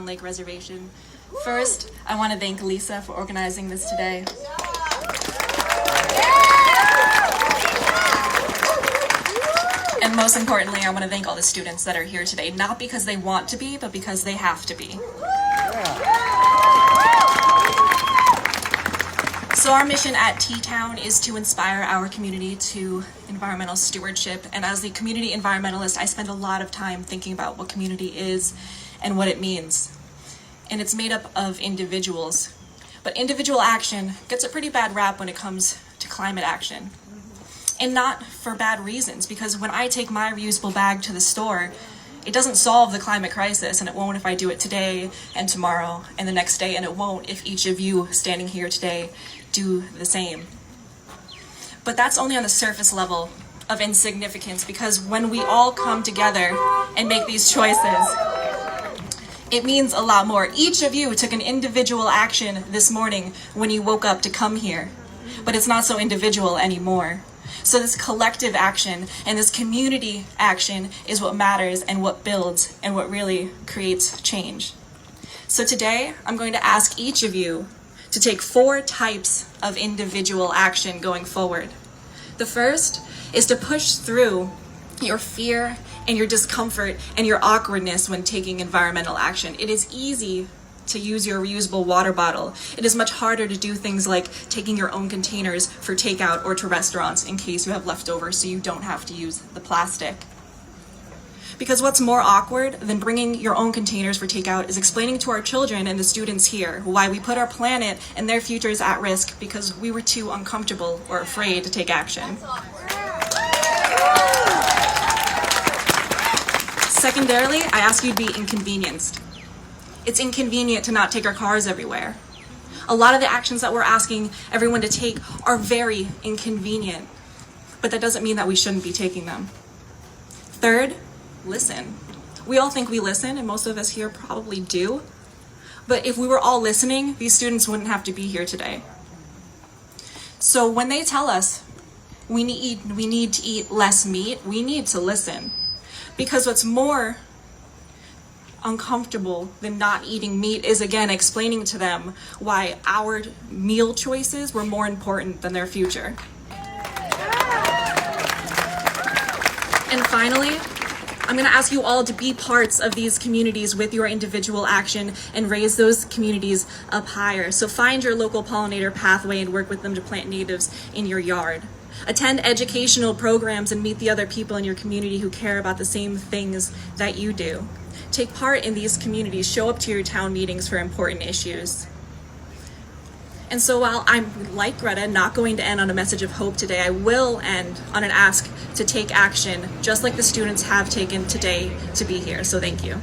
Lake Reservation. First, I want to thank Lisa for organizing this today. And most importantly, I want to thank all the students that are here today, not because they want to be, but because they have to be. So our mission at T-Town is to inspire our community to environmental stewardship. And as the community environmentalist, I spend a lot of time thinking about what community is and what it means. And it's made up of individuals. But individual action gets a pretty bad rap when it comes to climate action. And not for bad reasons, because when I take my reusable bag to the store, it doesn't solve the climate crisis, and it won't if I do it today and tomorrow and the next day, and it won't if each of you standing here today do the same. But that's only on the surface level of insignificance, because when we all come together and make these choices, it means a lot more. Each of you took an individual action this morning when you woke up to come here, but it's not so individual anymore. So this collective action and this community action is what matters and what builds and what really creates change. So today, I'm going to ask each of you to take 4 types of individual action going forward. The first is to push through your fear and your discomfort and your awkwardness when taking environmental action. It is easy to use your reusable water bottle. It is much harder to do things like taking your own containers for takeout or to restaurants in case you have leftovers so you don't have to use the plastic. Because what's more awkward than bringing your own containers for takeout is explaining to our children and the students here why we put our planet and their futures at risk because we were too uncomfortable or afraid to take action. Secondarily, I ask you to be inconvenienced. It's inconvenient to not take our cars everywhere. A lot of the actions that we're asking everyone to take are very inconvenient, but that doesn't mean that we shouldn't be taking them. Third, listen. We all think we listen, and most of us here probably do, but if we were all listening, these students wouldn't have to be here today. So when they tell us we need to eat less meat, we need to listen. Because what's more uncomfortable than not eating meat is, again, explaining to them why our meal choices were more important than their future. And finally, I'm going to ask you all to be parts of these communities with your individual action and raise those communities up higher. So find your local pollinator pathway and work with them to plant natives in your yard. Attend educational programs and meet the other people in your community who care about the same things that you do. Take part in these communities, show up to your town meetings for important issues. And so while I'm, like Greta, not going to end on a message of hope today, I will end on an ask to take action, just like the students have taken today to be here. So thank you.